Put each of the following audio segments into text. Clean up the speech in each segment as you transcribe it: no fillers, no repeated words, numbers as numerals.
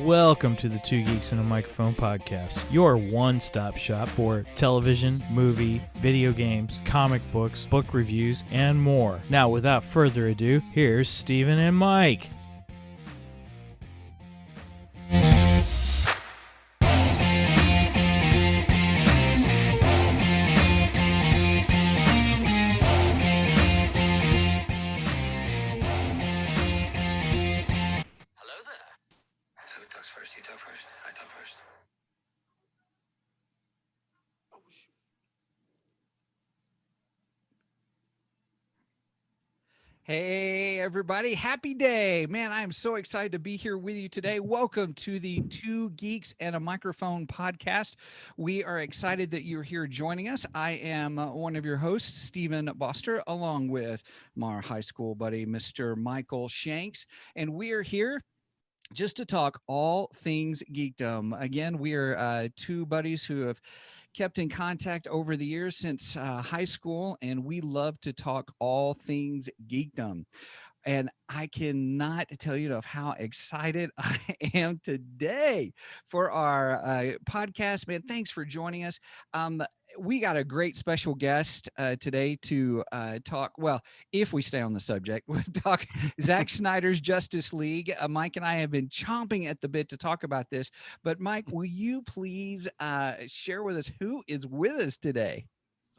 Welcome to the Two Geeks and a Microphone podcast, your one-stop shop for television, movie, video games, comic books, book reviews, and more. Now, without further ado, here's Steven and Mike. Hey, everybody. Happy day. Man, I am so excited to be here with you today. Welcome to the Two Geeks and a Microphone podcast. We are excited that you're here joining us. I am one of your hosts, Stephen Boster, along with my high school buddy, Mr. Michael Shanks. And we are here just to talk all things geekdom. Again, we are two buddies who have kept in contact over the years since high school, and we love to talk all things geekdom. And I cannot tell you of how excited I am today for our podcast. Man, thanks for joining us. We got a great special guest today to talk. Well, if we stay on the subject, we'll talk Zack Snyder's Justice League. Mike and I have been chomping at the bit to talk about this. But Mike, will you please share with us who is with us today?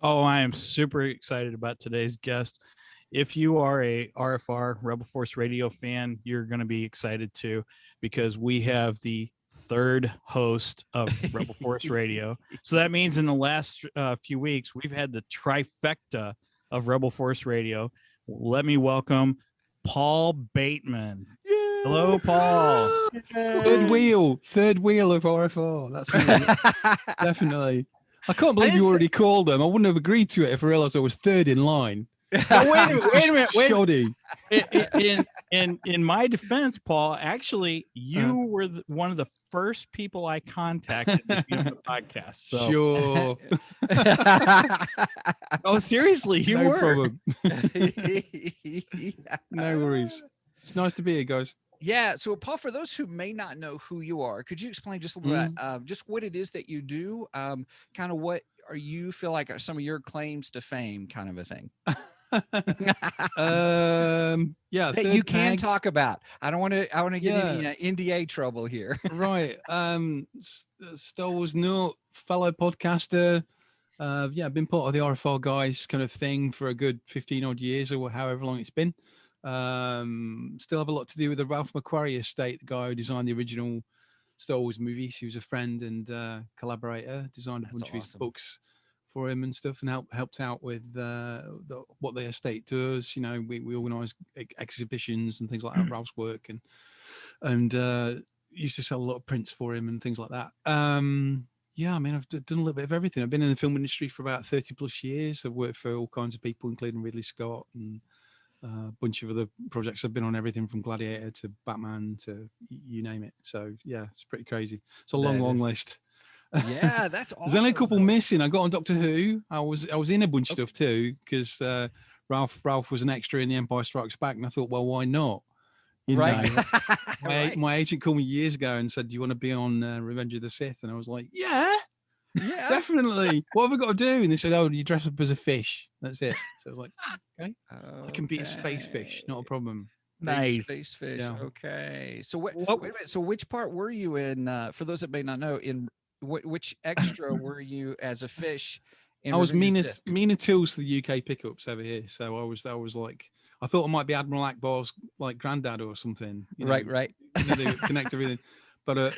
Oh, I am super excited about today's guest. If you are a RFR, Rebel Force Radio fan, you're going to be excited too, because we have the third host of Rebel Force Radio. So that means in the last few weeks, we've had the trifecta of Rebel Force Radio. Let me welcome Paul Bateman. Yay! Hello, Paul. Third wheel of RFR. That's me. Definitely. I can't believe you already called them. I wouldn't have agreed to it if I realized I was third in line. Oh, wait a minute. In my defense, Paul, actually, you were one of the first people I contacted to be on the podcast. So. Sure. Oh, seriously, you were. Problem. No worries. It's nice to be here, guys. Yeah. So, Paul, for those who may not know who you are, could you explain just a little bit, just what it is that you do? Kind of what are you feel like are some of your claims to fame, kind of a thing? Yeah, that you can talk about. I want to get any NDA trouble here. Right. Star Wars nut, fellow podcaster. I've been part of the RFR guys kind of thing for a good 15 odd years or however long it's been. Still have a lot to do with the Ralph McQuarrie estate, the guy who designed the original Star Wars movies. He was a friend and collaborator, designed a bunch of his books for him and stuff, and helped out with what the estate does. You know, we organise exhibitions and things like that. Ralph's work and used to sell a lot of prints for him and things like that. Yeah, I mean, I've done a little bit of everything. I've been in the film industry for about 30 plus years. I've worked for all kinds of people, including Ridley Scott and a bunch of other projects. I've been on everything from Gladiator to Batman to you name it. So yeah, it's pretty crazy. It's a long list. Yeah, that's awesome. There's only a couple missing. I got on Doctor Who. I was in a bunch of stuff too, because Ralph was an extra in The Empire Strikes Back, and I thought, well, why not? You know, my agent called me years ago and said, "Do you want to be on Revenge of the Sith?" And I was like, "Yeah, definitely. What have I got to do?" And they said, "Oh, you dress up as a fish. That's it." So I was like, "Okay, I can be a space fish, not a problem." Nice. Space fish. Yeah. Okay. So wait a minute. So which part were you in? For those that may not know, in which extra were you as a fish? I was Mina Tills for the UK pickups over here. So I was like, I thought I might be Admiral Akbar's like granddad or something. You know, right. You know, they connect everything. But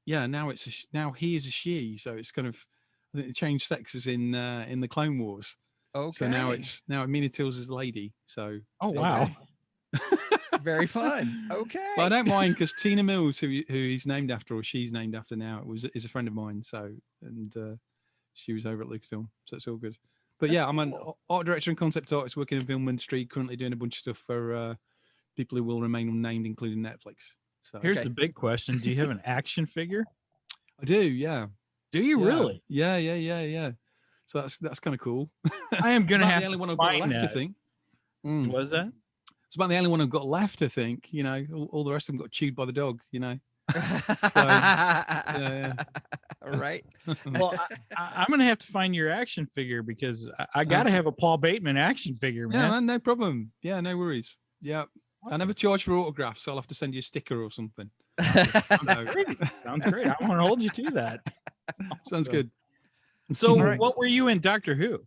yeah, now now he is a she. So it's kind of, I think they changed sexes in the Clone Wars. Okay. So now Mina Tills is a lady. So wow. Very fun. Okay. But I don't mind, because Tina Mills, who he's named after, or she's named after now, is a friend of mine. So, and she was over at Lucasfilm, so it's all good. But that's I'm an art director and concept artist working in the film industry, currently doing a bunch of stuff for people who will remain unnamed, including Netflix. So here's the big question: do you have an action figure? I do. Yeah. Do you really? Yeah. So that's kind of cool. I am gonna have the only one I've got left, I think. What is that? It's about the only one I've got left, I think. You know, all the rest of them got chewed by the dog. You know. Yeah. Right. Well, I'm gonna have to find your action figure because I gotta have a Paul Bateman action figure, man. Yeah, man, no problem. Yeah, no worries. Yeah. Awesome. I never charge for autographs, so I'll have to send you a sticker or something. Sounds great. I want to hold you to that. Sounds good. So, All right. what were you in Doctor Who?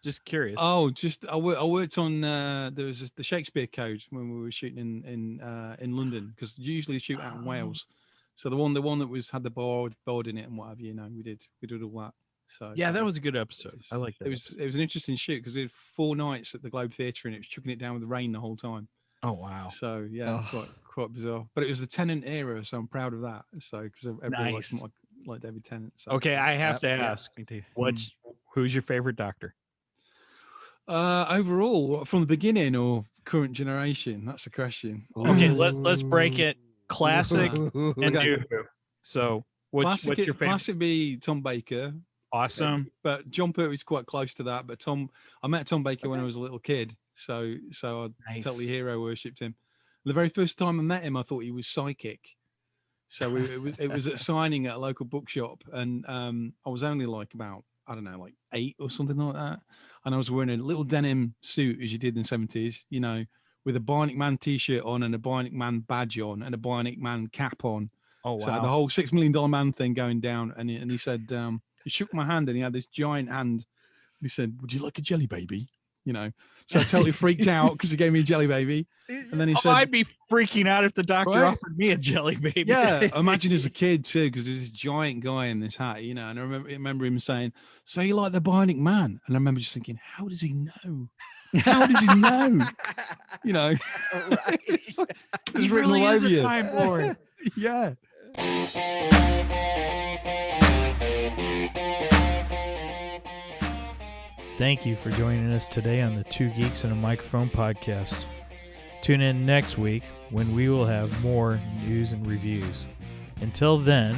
Just curious. Oh, just I worked on there was the Shakespeare Code when we were shooting in London, because usually shoot out in Wales. So the one that was had the board in it and what have you, we did all that. So yeah, that was a good episode. I like that. It was an interesting shoot because we did 4 nights at the Globe Theatre and it was chucking it down with the rain the whole time. Oh wow. So yeah, quite bizarre. But it was the Tennant era, so I'm proud of that. So because everybody Nice. likes like David Tennant. So. Okay, I have to ask, me too. who's your favorite Doctor? Overall, from the beginning or current generation? That's the question. Okay, let's break it. Classic and Okay. new Who. So what's your favorite? Classic be Tom Baker. Awesome. But John Pertwee's quite close to that. But I met Tom Baker when I was a little kid, so I totally hero worshipped him. The very first time I met him, I thought he was psychic. So it was a signing at a local bookshop, and I was only like about, I don't know, like 8 or something like that, and I was wearing a little denim suit as you did in the 70s, with a Bionic Man T-shirt on and a Bionic Man badge on and a Bionic Man cap on. Oh wow! So the whole $6 million man thing going down, and he said, he shook my hand and he had this giant hand. He said, "Would you like a jelly baby?" So I totally freaked out because he gave me a jelly baby, and then he said, "I'd be freaking out if the doctor offered me a jelly baby." Yeah, imagine as a kid too, because there's this giant guy in this hat, and I remember him saying, "So you like the Bionic Man?" And I remember just thinking, "How does he know? How does he know?" Right. It's written all over you. Time Lord. Yeah. Thank you for joining us today on the Two Geeks and a Microphone podcast. Tune in next week when we will have more news and reviews. Until then,